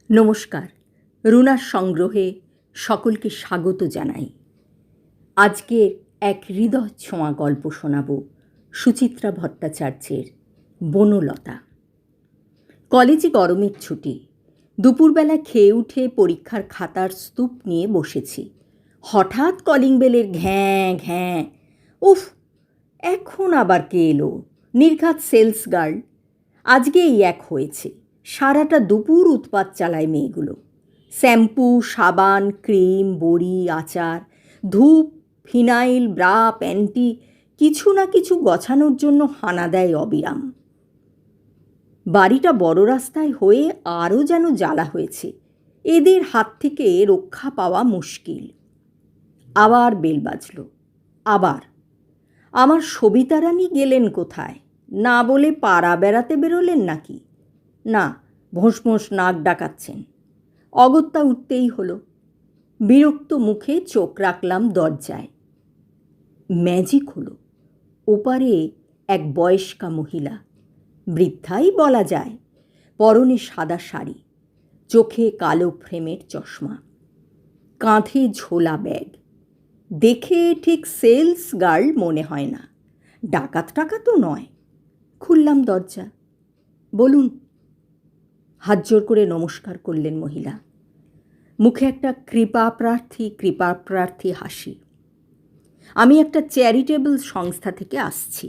নমস্কার। রুনার সংগ্রহে সকলকে স্বাগত জানাই। আজকের এক হৃদয় ছোঁয়া গল্প শোনাব সুচিত্রা ভট্টাচার্যের বনলতা। কলেজে গরমের ছুটি। দুপুরবেলা খেয়ে উঠে পরীক্ষার খাতার স্তূপ নিয়ে বসেছি। হঠাৎ কলিং বেলের ঘ্যাঁ ঘ্যাঁ। উফ, এখন আবার কে এলো? নির্ঘাত সেলস গার্ল। আজকে এই এক হয়েছে। সারাটা দুপুর উৎপাত চালায় মেয়েগুলো। শ্যাম্পু, সাবান, ক্রিম, বড়ি, আচার, ধূপ, ফিনাইল, ব্রা, প্যান্টি কিছু না কিছু গছানোর জন্য হানা দেয় অবিরাম। বাড়িটা বড় রাস্তায় হয়ে আরও যেন জ্বালা হয়েছে। এদের হাত থেকে রক্ষা পাওয়া মুশকিল। আবার বেল বাজল। আবার আমার সবিতা রানী গেলেন কোথায়? না বলে পাড়া বেড়াতে বেরোলেন নাকি? না, ভোঁস ভোঁস নাক ডাকাচ্ছেন। অগত্যা উঠতেই হলো। বিরক্ত মুখে চোখ রাখলাম দরজায়। ম্যাজিক হলো। ওপারে এক বয়স্কা মহিলা, বৃদ্ধাই বলা যায়, পরনে সাদা শাড়ি, চোখে কালো ফ্রেমের চশমা, কাঁধে ঝোলা ব্যাগ। দেখে ঠিক সেলস গার্ল মনে হয় না, ডাকাত টাকাতও নয়। খুললাম দরজা। বলুন। হাত জোর করে নমস্কার করলেন মহিলা। মুখে একটা কৃপা প্রার্থী হাসি। আমি একটা চ্যারিটেবল সংস্থা থেকে আসছি,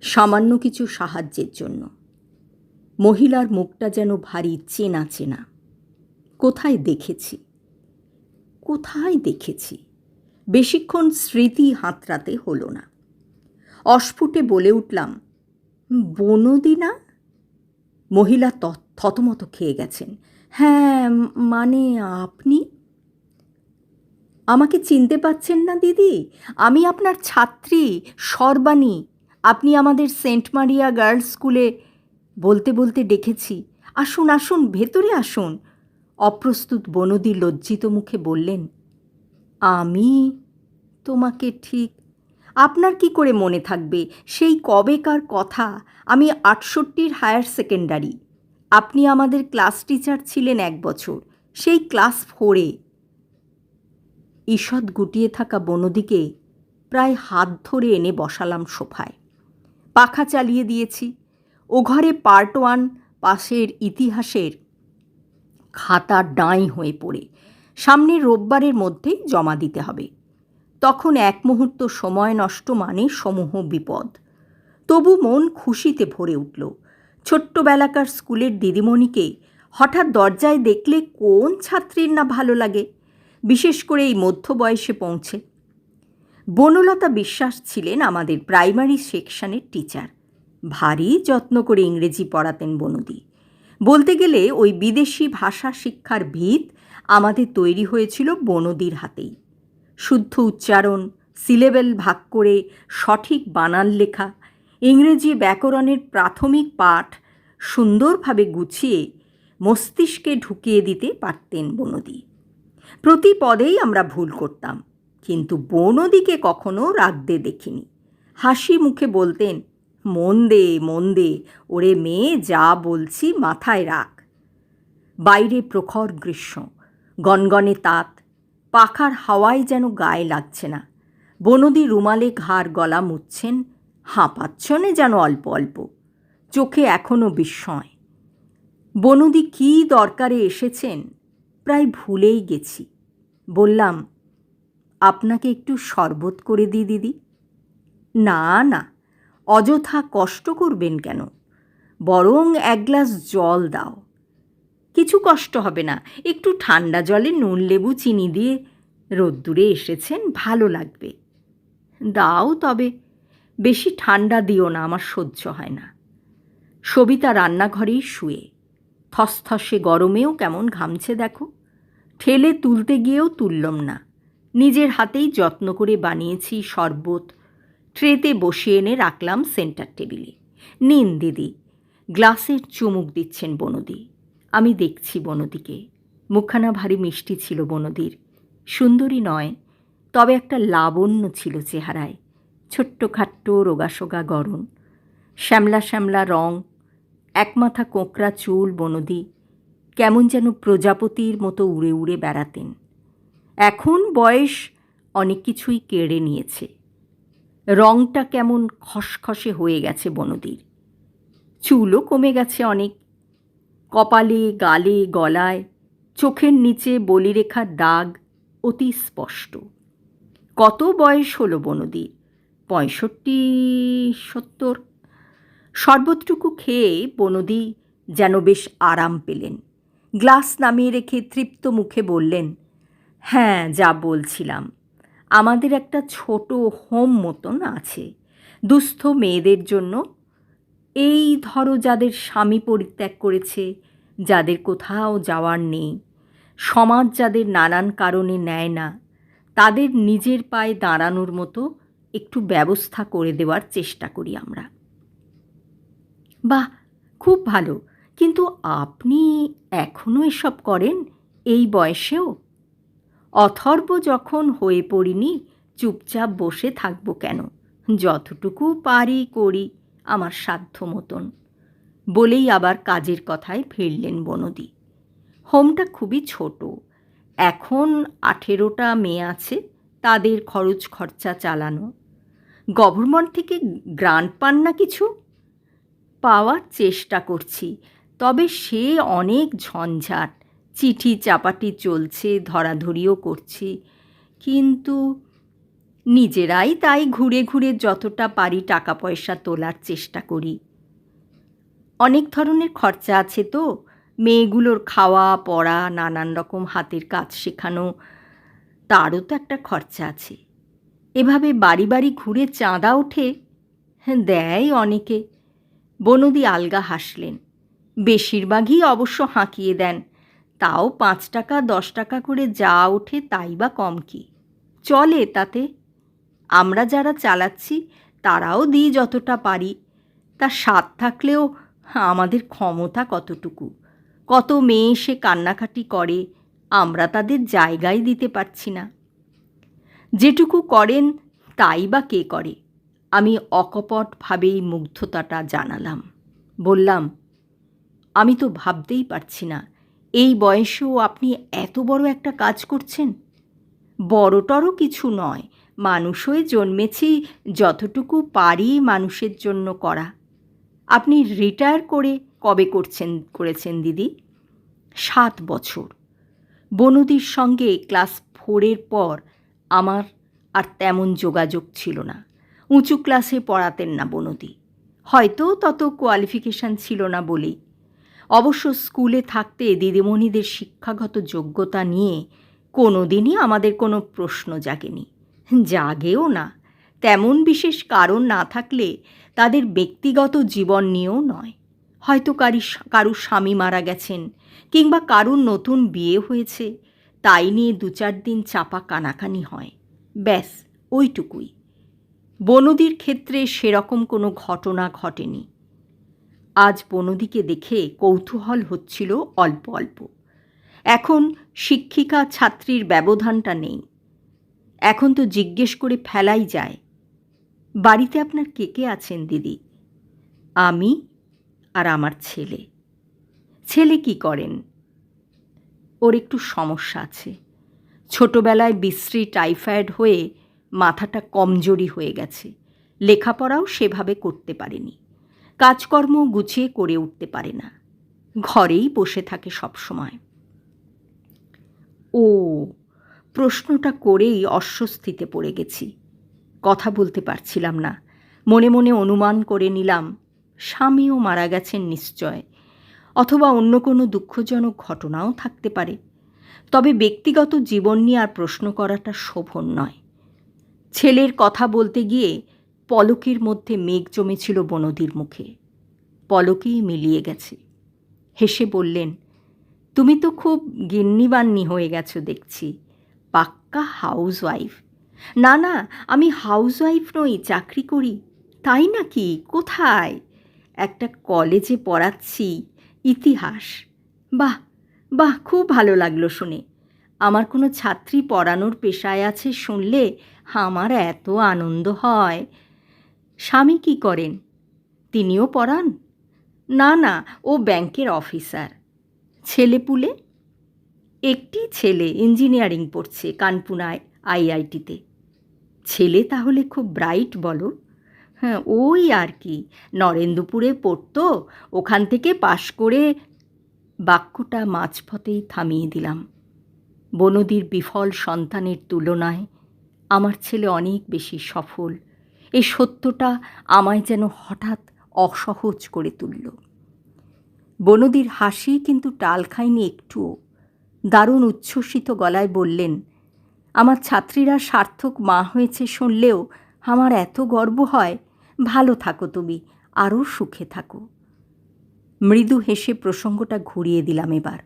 সামান্য কিছু সাহায্যের জন্য। মহিলার মুখটা যেন ভারী চেনা চেনা। কোথায় দেখেছি? বেশিক্ষণ স্মৃতি হাতড়াতে হলো না। অস্ফুটে বলে উঠলাম, বনদি না? মহিলা থতমত খেয়ে গেছেন। হ্যাঁ, মানে আপনি? আমাকে চিনতে পারছেন না দিদি? আমি আপনার ছাত্রী সর্বাণী। আপনি আমাদের সেন্ট মারিয়া গার্লস স্কুলে। বলতে বলতে ডেকেছি, আসুন আসুন, ভেতরে আসুন। অপ্রস্তুত বনদি লজ্জিত মুখে বললেন, আমি তোমাকে ঠিক। আপনার কি করে মনে থাকবে? সেই কবেকার কথা। আমি 68 হায়ার সেকেন্ডারি। আপনি আমাদের ক্লাস টিচার ছিলেন 1 বছর, সেই ক্লাস 4-এ। ঈষৎ গুটিয়ে থাকা বনদিকে প্রায় হাত ধরে এনে বসালাম সোফায়। পাখা চালিয়ে দিয়েছি। ও ঘরে পার্ট 1 পাশের ইতিহাসের খাতা ডাঁই হয়ে পড়ে সামনের রোববারের মধ্যেই জমা দিতে হবে। তখন এক মুহূর্ত সময় নষ্ট মানে সমূহ বিপদ। তবু মন খুশিতে ভরে উঠল। ছোট্টবেলাকার স্কুলের দিদিমণিকে হঠাৎ দরজায় দেখলে কোন ছাত্রীর না ভালো লাগে, বিশেষ করে এই মধ্য বয়সে পৌঁছে। বনলতা বিশ্বাস ছিলেন আমাদের প্রাইমারি সেকশনের টিচার। ভারী যত্ন করে ইংরেজি পড়াতেন বনদি। বলতে গেলে ওই বিদেশি ভাষা শিক্ষার ভিত আমাদের তৈরি হয়েছিল বনদির হাতেই। শুদ্ধ উচ্চারণ, সিলেবেল ভাগ করে সঠিক বানান লেখা, ইংরেজি ব্যাকরণের প্রাথমিক পাঠ সুন্দরভাবে গুছিয়ে মস্তিষ্কে ঢুকিয়ে দিতে পারতেন বনদি। প্রতি পদেই আমরা ভুল করতাম, কিন্তু বনদিকে কখনো রাগতে দেখিনি। হাসি মুখে বলতেন, মন দে ওরে মেয়ে, যা বলছি মাথায় রাখ। বাইরে প্রখর গ্রীষ্ম, গনগনে তাত, পাখার হাওয়ায় যেন গায়ে লাগছে না। বনদি রুমালে ঘাড় গলা মুছছেন, হাঁপাচ্ছনে যেন অল্প অল্প। চোখে এখনও বিস্ময়। বনদি কী দরকারে এসেছেন প্রায় ভুলেই গেছি। বললাম, আপনাকে একটু শরবত করে দিই দিদি? না না, অযথা কষ্ট করবেন কেন, বরং 1 গ্লাস জল দাও। কিছু কষ্ট হবে না, একটু ঠান্ডা জলে নুন লেবু চিনি দিয়ে। রোদ্দুরে এসেছেন, ভালো লাগবে। দাও তবে, বেশি ঠান্ডা দিও না, আমার সহ্য হয় না। সবিতা রান্নাঘরেই শুয়ে, থসথসে গরমেও কেমন ঘামছে দেখো। ঠেলে তুলতে গিয়েও তুললাম না। নিজের হাতেই যত্ন করে বানিয়েছি শরবত। ট্রেতে বসিয়ে এনে রাখলাম সেন্টার টেবিলে। নিন দিদি। গ্লাসের চুমুক দিচ্ছেন বনদি। আমি দেখছি বনদিকে। মুখখানা ভারী মিষ্টি ছিল বনদির। সুন্দরী নয়, তবে একটা লাবণ্য ছিল চেহারায়। ছোট্টখাট্ট রোগাসোগা গড়ন, শ্যামলা শ্যামলা রং, একমাথা কোঁকড়া চুল বনদি। কেমন যেন প্রজাপতির মতো উড়ে উড়ে বেড়াতেন। এখন বয়স অনেক কিছুই কেড়ে নিয়েছে। রংটা কেমন খসখসে হয়ে গেছে বনদির। চুলও কমে গেছে অনেক। কপালে, গালে, গলায়, চোখের নিচে বলিরেখার দাগ অতি স্পষ্ট। কত বয়স হলো বনদির? 65-70। শরবতটুকু খেয়ে বনদি যেন বেশ আরাম পেলেন। গ্লাস নামিয়ে রেখে তৃপ্ত মুখে বললেন, হ্যাঁ, যা বলছিলাম, আমাদের একটা ছোট হোম মতন আছে দুস্থ মেয়েদের জন্য। এই ধরো, যাদের স্বামী পরিত্যাগ করেছে, যাদের কোথাও যাওয়ার নেই, সমাজ যাদের নানান কারণে নেয় না, তাদের নিজের পায়ে দাঁড়ানোর মতো একটু ব্যবস্থা করে দেওয়ার চেষ্টা করি আমরা। বাহ, খুব ভালো। কিন্তু আপনি এখনও এসব করেন এই বয়সেও? অথর্ব যখন হয়ে পড়িনি, চুপচাপ বসে থাকব কেন? যতটুকু পারি করি আমার সাধ্য মতন, বলেই আবার কাজের কথায় ফিরলেন বনদি। হোমটা খুবই ছোট। এখন 18টা মেয়ে আছে, তাদের খরচ খরচা চালানো। গভর্নমেন্ট থেকে গ্রান্ট পান না কিছু? পাওয়ার চেষ্টা করছি, তবে সে অনেক ঝঞ্ঝাট। চিঠি চাপাটি চলছে, ধরাধরিও করছি, কিন্তু নিজেরাই তাই ঘুরে ঘুরে যতটা পারি টাকা পয়সা তোলার চেষ্টা করি। অনেক ধরনের খরচা আছে তো, মেয়েগুলোর খাওয়া পড়া, নানান রকম হাতের কাজ শেখানো, তারও তো একটা খরচা আছে। এভাবে বাড়ি বাড়ি ঘুরে চাঁদা ওঠে, দেয় অনেকে। বনদি আলগা হাসলেন। বেশিরভাগই অবশ্য হাঁকিয়ে দেন, তাও 5 টাকা 10 টাকা করে যা ওঠে তাই বা কম কি? চলে তাতে। আমরা যারা চালাচ্ছি তারাও দিই যতটা পারি। তা স্বাদ থাকলেও আমাদের ক্ষমতা কতটুকু? কত মেয়ে এসে কান্নাকাটি করে, আমরা তাদের জায়গায় দিতে পারছি না। যেটুকু করেন তাই বা কে করে? আমি অকপটভাবেই মুগ্ধতাটা জানালাম। বললাম, আমি তো ভাবতেই পারছি না এই বয়সেও আপনি এত বড় একটা কাজ করছেন। বড়টরও কিছু নয়, মানুষ হয়ে জন্মেছি, যতটুকু পারি মানুষের জন্য করা। আপনি রিটায়ার করে কবে করেছেন দিদি? 7 বছর। বনদির সঙ্গে ক্লাস 4 পর আমার আর তেমন যোগাযোগ ছিল না। উঁচু ক্লাসে পড়াতেন না বনদি, হয়তো তত কোয়ালিফিকেশান ছিল না বলেই। অবশ্য স্কুলে থাকতে দিদিমণিদের শিক্ষাগত যোগ্যতা নিয়ে কোনো দিনই আমাদের কোনো প্রশ্ন জাগেনি, জাগেও না। তেমন বিশেষ কারণ না থাকলে তাদের ব্যক্তিগত জীবন নিয়েও নয়। হয়তো কারুর স্বামী মারা গেছেন, কিংবা কারুর নতুন বিয়ে হয়েছে, তাই নিয়ে 2-4 দিন চাপা কানাকানি হয়, ব্যাস ওইটুকুই। বনদির ক্ষেত্রে সেরকম কোনো ঘটনা ঘটেনি। আজ বনদিকে দেখে কৌতূহল হচ্ছিল অল্প অল্প। এখন শিক্ষিকা ছাত্রীর ব্যবধানটা নেই। এখন তো জিজ্ঞেস করে ফেলাই যায়, বাড়িতে আপনার কে কে আছেন দিদি? আমি আর আমার ছেলে। ছেলে কি করেন? ওর একটু সমস্যা আছে। ছোটবেলায় বিশ্রী টাইফয়েড হয়ে মাথাটা কমজোরি হয়ে গেছে। লেখাপড়াও সেভাবে করতে পারেনি। কাজকর্ম গুছিয়ে করে উঠতে পারে না, ঘরেই বসে থাকে সব সময়। ও, প্রশ্নটা করেই অস্বস্তিতে পড়ে গেছি। কথা বলতে পারছিলাম না। মনে মনে অনুমান করে নিলাম স্বামীও মারা গেছেন নিশ্চয়, অথবা অন্য কোনো দুঃখজনক ঘটনাও থাকতে পারে। তবে ব্যক্তিগত জীবন নিয়ে আর প্রশ্ন করাটা শোভন নয়। ছেলের কথা বলতে গিয়ে পলকের মধ্যে মেঘ জমেছিল বনদির মুখে। পলকেই মিলিয়ে গেছে। হেসে বললেন, তুমি তো খুব গিন্নিবান্নি হয়ে গেছো দেখছি, পাক্কা হাউসওয়াইফ। না না, আমি হাউসওয়াইফ নই, চাকরি করি। তাই নাকি? কোথায়? একটা কলেজে পড়াচ্ছি ইতিহাস। বাহ বাহ, খুব ভালো লাগলো শুনে। আমার কোনো ছাত্রী পড়ানোর পেশায় আছে শুনলে আমার এত আনন্দ হয়। স্বামী কী করেন? তিনিও পড়ান? না না, ও ব্যাংকের অফিসার। ছেলেপুলে? একটি ছেলে ইঞ্জিনিয়ারিং পড়ছে কানপুরায় আইআইটিতে। ছেলে তাহলে খুব ব্রাইট বলো? হ্যাঁ, ওই আর কি, নরেন্দ্রপুরে পড়তো, ওখান থেকে পাশ করে। বাক্যটা মাঝপথেই থামিয়ে দিলাম। বনদির বিফল সন্তানের তুলনায় আমার ছেলে অনেক বেশি সফল, এই সত্যটা আমায় যেন হঠাৎ অসহজ করে তুলল। বনদির হাসি কিন্তু টাল খায়নি একটুও। দারুণ উচ্ছ্বসিত গলায় বললেন, আমার ছাত্রীরা সার্থক মা হয়েছে শুনলেও আমার এত গর্ব হয়। ভালো থাকো তুমি, আরও সুখে থাকো। মৃদু হেসে প্রসঙ্গটা ঘুরিয়ে দিলাম। এবার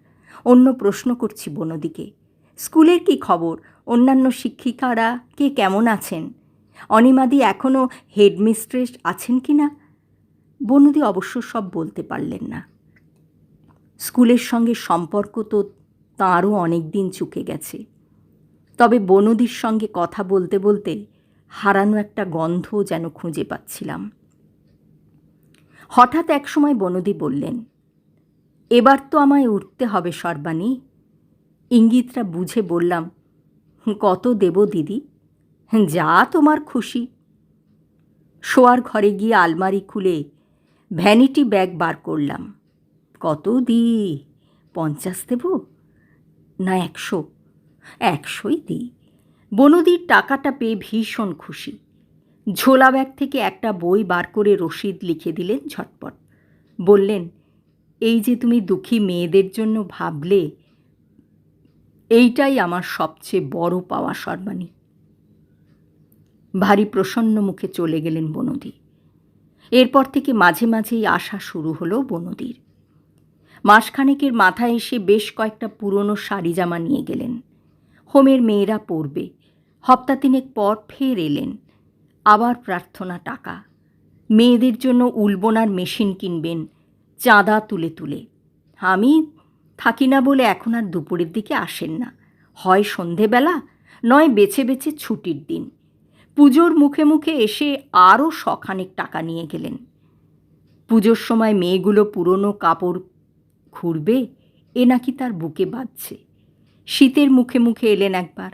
অন্য প্রশ্ন করছি বনদিকে, স্কুলের কি খবর? অন্যান্য শিক্ষিকারা কে কেমন আছেন? অনিমাদি এখনও হেডমিস্ট্রেস আছেন কি না? বনদি অবশ্য সব বলতে পারলেন না। স্কুলের সঙ্গে সম্পর্ক তো তাঁরও অনেক দিন চুকে গেছে। তবে বনদির সঙ্গে কথা বলতে বলতে হারানো একটা গন্ধ যেন খুঁজে পাচ্ছিলাম। হঠাৎ এক সময় বনদি বললেন, এবার তো আমায় উঠতে হবে সর্বাণী। ইঙ্গিতটা বুঝে বললাম, কত দেব দিদি? যা তোমার খুশি। শোয়ার ঘরে গিয়ে আলমারি খুলে ভ্যানিটি ব্যাগ বার করলাম। কত দিই? 50 দেব না 100? 100ই দিই। বনদির টাকাটা পেয়ে ভীষণ খুশি। ঝোলা ব্যাগ থেকে একটা বই বার করে রসিদ লিখে দিলেন ঝটপট। বললেন, এই যে তুমি দুঃখী মেয়েদের জন্য ভাবলে, এইটাই আমার সবচেয়ে বড় পাওয়া সর্বাণী। ভারী প্রসন্ন মুখে চলে গেলেন বনদি। এরপর থেকে মাঝে মাঝেই আসা শুরু হলো বনদির। মাসখানেকের মাথায় এসে বেশ কয়েকটা পুরনো শাড়ি জামা নিয়ে গেলেন। হোমের মেয়েরা পরবে। হপ্তা তিনেক পর ফের এলেন। আবার প্রার্থনা টাকা। মেয়েদের জন্য উলবোনার মেশিন কিনবেন চাঁদা তুলে তুলে। আমি থাকি না বলে এখন আর দুপুরের দিকে আসেন না। হয় সন্ধেবেলা, নয় বেছে বেছে ছুটির দিন। পুজোর মুখে মুখে এসে আরও শখানেক টাকা নিয়ে গেলেন। পুজোর সময় মেয়েগুলো পুরনো কাপড় ঘুরবে, এ নাকি তার বুকে বাজছে। শীতের মুখে মুখে এলেন একবার।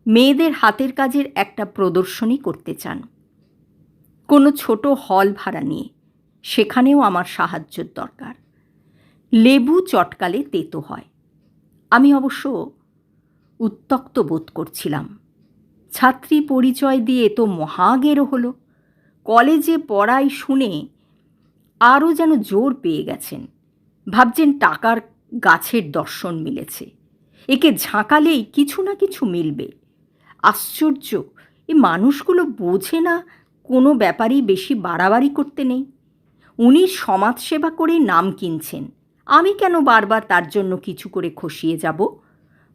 মেয়েদের হাতের কাজের একটা প্রদর্শনী করতে চান, কোনো ছোট হল ভাড়া নিয়ে। সেখানেও আমার সাহায্যের দরকার। লেবু চটকালে তেতো হয়। আমি অবশ্য উত্ত্যক্ত বোধ করছিলাম। ছাত্রী পরিচয় দিয়ে তো মহাগেরো হলো। কলেজে পড়াই শুনে আরও যেন জোর পেয়ে গেছেন। ভাবছেন টাকার গাছের দর্শন মিলেছে, একে ঝাঁকালেই কিছু না কিছু মিলবে। আশ্চর্য, এই মানুষগুলো বোঝে না কোনো ব্যাপারেই বেশি বাড়াবাড়ি করতে নেই। উনি সমাজসেবা করে নাম কিনছেন, আমি কেন বারবার তার জন্য কিছু করে খসিয়ে যাব?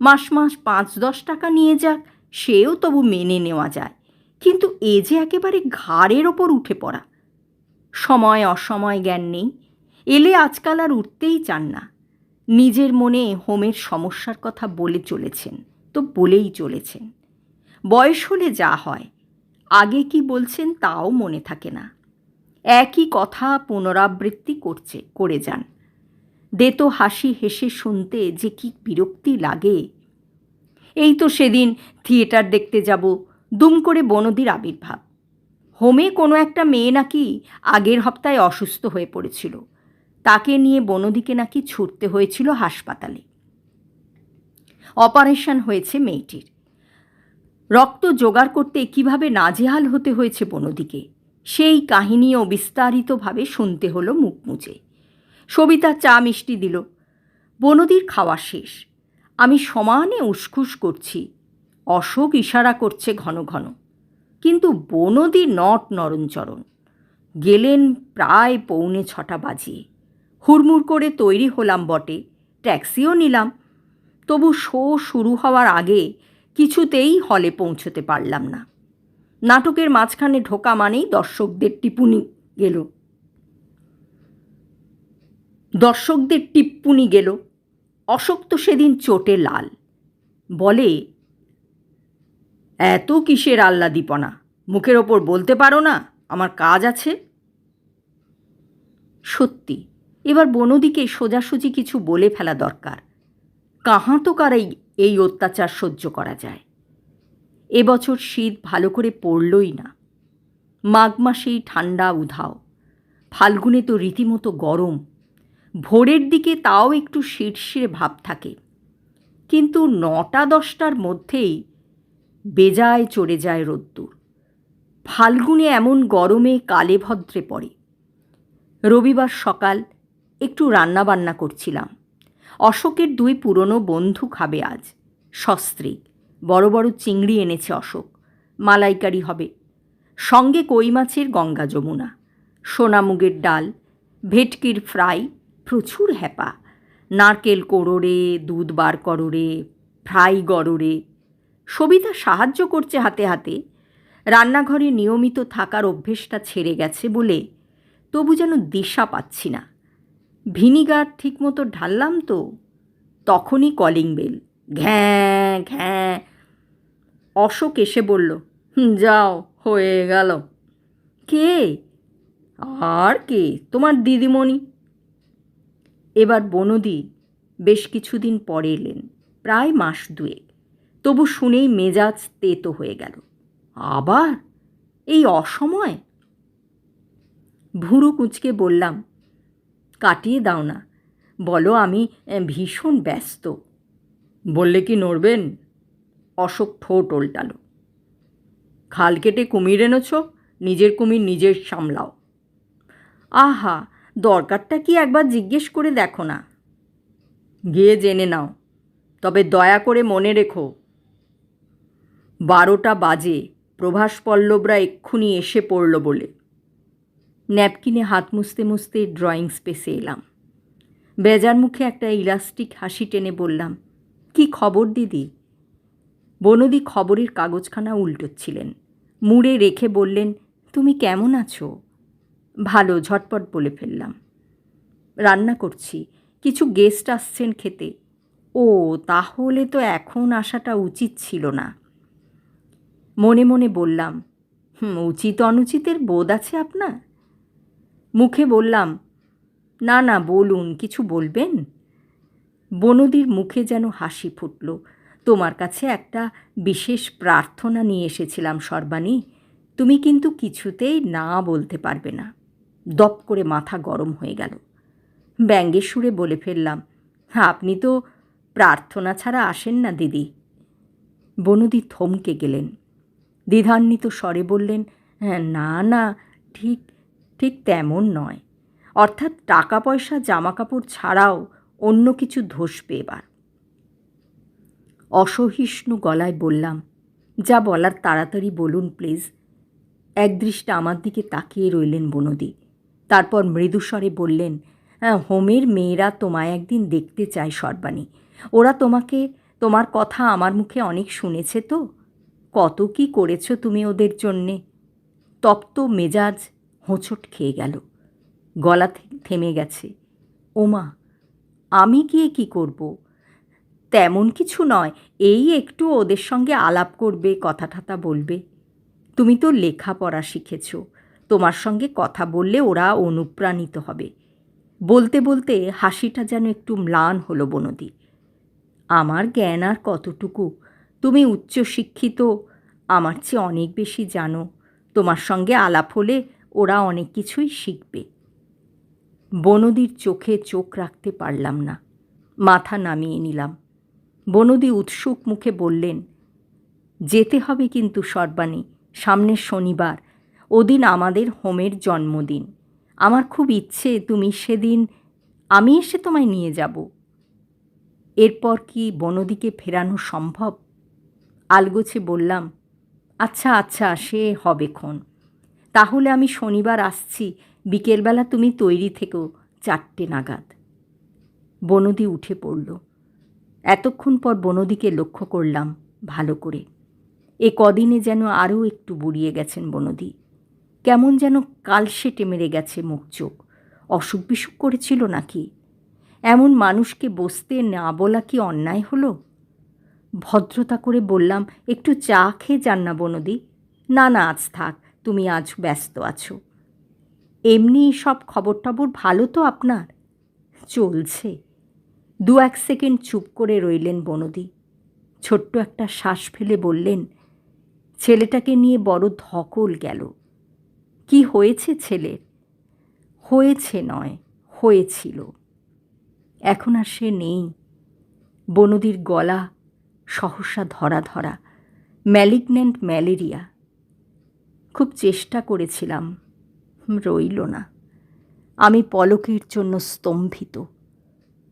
মাস মাস 5-10 টাকা নিয়ে যাক, সেও তবু মেনে নেওয়া যায়। কিন্তু এ যে একেবারে ঘাড়ের ওপর উঠে পড়া। সময় অসময় জ্ঞান নেই, এলে আজকাল আর উঠতেই চান না। নিজের মনে হোমের সমস্যার কথা বলে চলেছেন তো বলেই চলেছেন। বয়স হলে যা হয়, আগে কি বলছেন তাও মনে থাকে না। একই কথা পুনরাবৃত্তি করে যান। দেতো হাসি হেসে শুনতে যে কি বিরক্তি লাগে। এই তো সেদিন থিয়েটার দেখতে যাব, দুম করে বনদির আবির্ভাব। হোমে কোনো একটা মেয়ে নাকি আগের হপ্তায় অসুস্থ হয়ে পড়েছিল। তাকে নিয়ে বনদিকে নাকি ছুটতে হয়েছিল হাসপাতালে। অপারেশন হয়েছে মেয়েটির। রক্ত জোগাড় করতে কিভাবে নাজেহাল হতে হয়েছে বনদিকে, সেই কাহিনীও বিস্তারিতভাবে শুনতে হলো মুখ মুজে। সবিতা চা মিষ্টি দিল। বনদির খাওয়া শেষ। আমি সমানে উসখুস করছি। অশোক ইশারা করছে ঘন ঘন, কিন্তু বনদি নট নরণচরণ। গেলেন প্রায় 6:45 বাজিয়ে। হুড়মুড় করে তৈরি হলাম বটে, ট্যাক্সিও নিলাম। তবু শো শুরু হওয়ার আগে কিছুতেই হলে পৌঁছতে পারলাম না। নাটকের মাঝখানে ঢোকা মানেই দর্শকদের টিপ্পুনি গেল। অশোক তো সেদিন চোটে লাল। বলে, এত কিসের আহ্লাদীপনা? মুখের ওপর বলতে পারো না আমার কাজ আছে? সত্যি এবার বনদিকে সোজাসুজি কিছু বলে ফেলা দরকার। কাহাঁ তো কারাই এই অত্যাচার সহ্য করা যায়। এবছর শীত ভালো করে পড়লই না। মাঘ মাসেই ঠান্ডা উধাও, ফাল্গুনে তো রীতিমতো গরম। ভোরের দিকে তাও একটু শিরশিরে ভাব থাকে, কিন্তু 9টা-10টার মধ্যেই বেজায় চড়ে যায় রোদ্দুর। ফাল্গুনে এমন গরমে কালে ভদ্রে পড়ে। রবিবার সকাল একটু রান্নাবান্না করছিলাম। অশোকের 2 পুরনো বন্ধু খাবে আজ, সস্ত্রীক। বড় বড় চিংড়ি এনেছে অশোক, মালাইকারি হবে। সঙ্গে কই মাছের গঙ্গা যমুনা, সোনামুগের ডাল, ভেটকির ফ্রাই, প্রচুর হ্যাপা, নারকেল কোড়রে, দুধ বার কররে, ফ্রাই গড়রে। সবিতা সাহায্য করছে হাতে হাতে। রান্নাঘরে নিয়মিত থাকার অভ্যেসটা ছেড়ে গেছে বলে তবু যেন দিশা পাচ্ছি না। ভিনিগার ঠিকমতো ঢাললাম তো, তখনই কলিং বেল, ঘ্যাঁ ঘ্যাঁ। অশোক এসে বলল, যাও, হয়ে গেল। কে? আর কে, তোমার দিদিমণি। এবার বনদি বেশ কিছুদিন পরে এলেন, প্রায় মাস 2। তবু শুনেই মেজাজ তেতো হয়ে গেল। আবার এই অসময়? ভুরু কুঁচকে বললাম, কাটিয়ে দাও না, বলো আমি ভীষণ ব্যস্ত। বললে কি নড়বেন? অশোক ঠোঁট ওল্টাল। খাল কেটে কুমির এনেছ, নিজের কুমির নিজের সামলাও। আহা, দরকারটা কি একবার জিজ্ঞেস করে দেখো না। গিয়ে জেনে নাও, তবে দয়া করে মনে রেখো 12টা বাজে, প্রভাস পল্লবরা এক্ষুনি এসে পড়ল বলে। ন্যাপকিনে হাত মুছতে মুছতে ড্রয়িং স্পেসে এলাম। বেজার মুখে একটা ইলাস্টিক হাসি টেনে বললাম, কি খবর দিদি? বনদি খবরের কাগজখানা উল্টোচ্ছিলেন। মুড়ে রেখে বললেন, তুমি কেমন আছো? ভালো, ঝটপট বলে ফেললাম। রান্না করছি, কিছু গেস্ট আসছেন খেতে। ও, তাহলে তো এখন আসাটা উচিত ছিল না। মনে মনে বললাম, উচিত অনুচিতের বোধ আছে আপনার? মুখে বললাম, না না, বলুন, কিছু বলবেন? বনদির মুখে যেন হাসি ফুটল। তোমার কাছে একটা বিশেষ প্রার্থনা নিয়ে এসেছিলাম সর্বাণী, তুমি কিন্তু কিছুতেই না বলতে পারবে না। দপ করে মাথা গরম হয়ে গেল। ব্যঙ্গের সুরে বলে ফেললাম, আপনি তো প্রার্থনা ছাড়া আসেন না দিদি। বনদি থমকে গেলেন। দ্বিধান্বিত স্বরে বললেন, না না, ঠিক ঠিক তেমন নয়। অর্থাৎ টাকা পয়সা জামাকাপড় ছাড়াও অন্য কিছু ধসবে এবার। অসহিষ্ণু গলায় বললাম, যা বলার তাড়াতাড়ি বলুন প্লিজ। একদৃষ্টে আমার দিকে তাকিয়ে রইলেন বনদি। তারপর মৃদুস্বরে বললেন, হোমের মেয়েরা তোমায় একদিন দেখতে চায় সর্বাণী। ওরা তোমার কথা আমার মুখে অনেক শুনেছে তো। কত কি করেছ তুমি ওদের জন্যে। তপ্ত মেজাজ হোঁচট খেয়ে গেল। গলা থেমে গেছে। ওমা, আমি গিয়ে কি করব? তেমন কিছু নয়, এই একটু ওদের সঙ্গে আলাপ করবে, কথা ঠাতা বলবে। তুমি তো লেখাপড়া শিখেছ, তোমার সঙ্গে কথা বললে ওরা অনুপ্রাণিত হবে। বলতে বলতে হাসিটা যেন একটু ম্লান হলো বনদি। আমার জ্ঞান আর কতটুকু? তুমি উচ্চশিক্ষিত, আমার চেয়ে অনেক বেশি জানো। তোমার সঙ্গে আলাপ হলে ওরা অনেক কিছুই শিখবে। বনদির চোখে চোখ রাখতে পারলাম না, মাথা নামিয়ে নিলাম। বনদি উৎসুক মুখে বললেন, যেতে হবে কিন্তু সর্বাণী, সামনের শনিবার। ওদিন আমাদের হোমের জন্মদিন। আমার খুব ইচ্ছে তুমি সেদিন, আমি এসে তোমায় নিয়ে যাব। এরপর কি বনদিকে ফেরানো সম্ভব? আলগোছে বললাম, আচ্ছা আচ্ছা, সে হবেক্ষণ। তাহলে আমি শনিবার আসছি, বিকেলবেলা তুমি তৈরি থেকো 4টে নাগাদ। বনদি উঠে পড়ল। এতক্ষণ পর বনদিকে লক্ষ্য করলাম ভালো করে। এ কদিনে যেন আরও একটু বুড়িয়ে গেছেন বনদি। কেমন যেন কালশেটে মেরে গেছে মুখ চোখ। অসুখ বিসুখ করেছিল নাকি? এমন মানুষকে বসতে না বলা কি অন্যায় হলো? ভদ্রতা করে বললাম, একটু চা খেয়ে যান না বনদি। না না, আজ থাক, তুমি আজ ব্যস্ত আছো। এমনি সব খবর টবর ভালো তো আপনার? চলছে। 1 সেকেন্ড চুপ করে রইলেন বনদি। ছোট্ট একটা শ্বাস ফেলে বললেন, ছেলেটাকে নিয়ে বড় ধকল গেল। কি হয়েছে ছেলের? হয়েছে নয়, হয়েছিল। এখন আর সে নেই। বনদির গলা সহসা ধরা ধরা। Malignant malaria. খুব চেষ্টা করেছিলাম, রইল না। আমি পলকের জন্য স্তম্ভিত।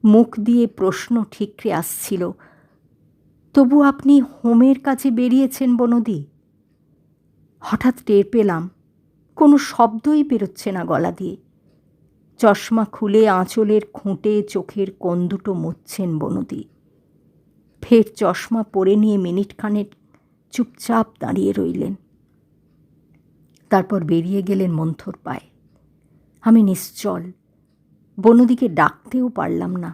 মুখ দিয়ে প্রশ্ন ঠিকরে আসছিল, তবু আপনি হোমের কাছে বেরিয়েছেন বনদি? হঠাৎ টের পেলাম কোনো শব্দই বেরোচ্ছে না গলা দিয়ে। চশমা খুলে আঁচলের খুঁটে চোখের কোণ দুটো মুছছেন বনদি। ফের চশমা পরে নিয়ে মিনিটখানেক চুপচাপ দাঁড়িয়ে রইলেন। তারপর বেরিয়ে গেলেন মন্থর পায়ে। আমি নিশ্চল, বনদিকে ডাকতেও পারলাম না।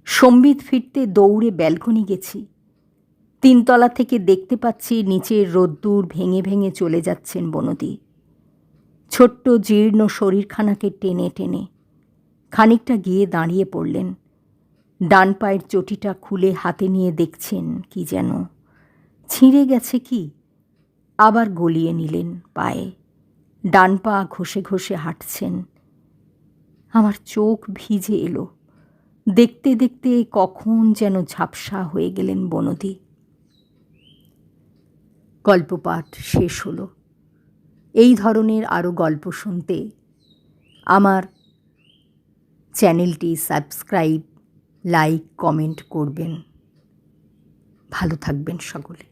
সম্বিত ফিরতে দৌড়ে ব্যালকনি গেছি। 3 তলা থেকে দেখতে পাচ্ছি নিচের রোদ্দুর ভেঙে ভেঙে চলে যাচ্ছেন বনদি, ছোট্ট জীর্ণ শরীরখানাকে টেনে টেনে। খানিকটা গিয়ে দাঁড়িয়ে পড়লেন। ডান পায়ের চটিটা খুলে হাতে নিয়ে দেখছেন কি যেন ছিঁড়ে গেছে কি। আবার গলিয়ে নিলেন পায়ে। ডান পা ঘষে ঘষে হাঁটছেন। আমার চোখ ভিজে এলো। দেখতে দেখতে কখন যেন ঝাপসা হয়ে গেলেন বনদি। গল্পপাঠ শেষ হলো। এই ধরনের আরও গল্প শুনতে আমার চ্যানেলটি সাবস্ক্রাইব, লাইক, কমেন্ট করবেন। ভালো থাকবেন সকলে।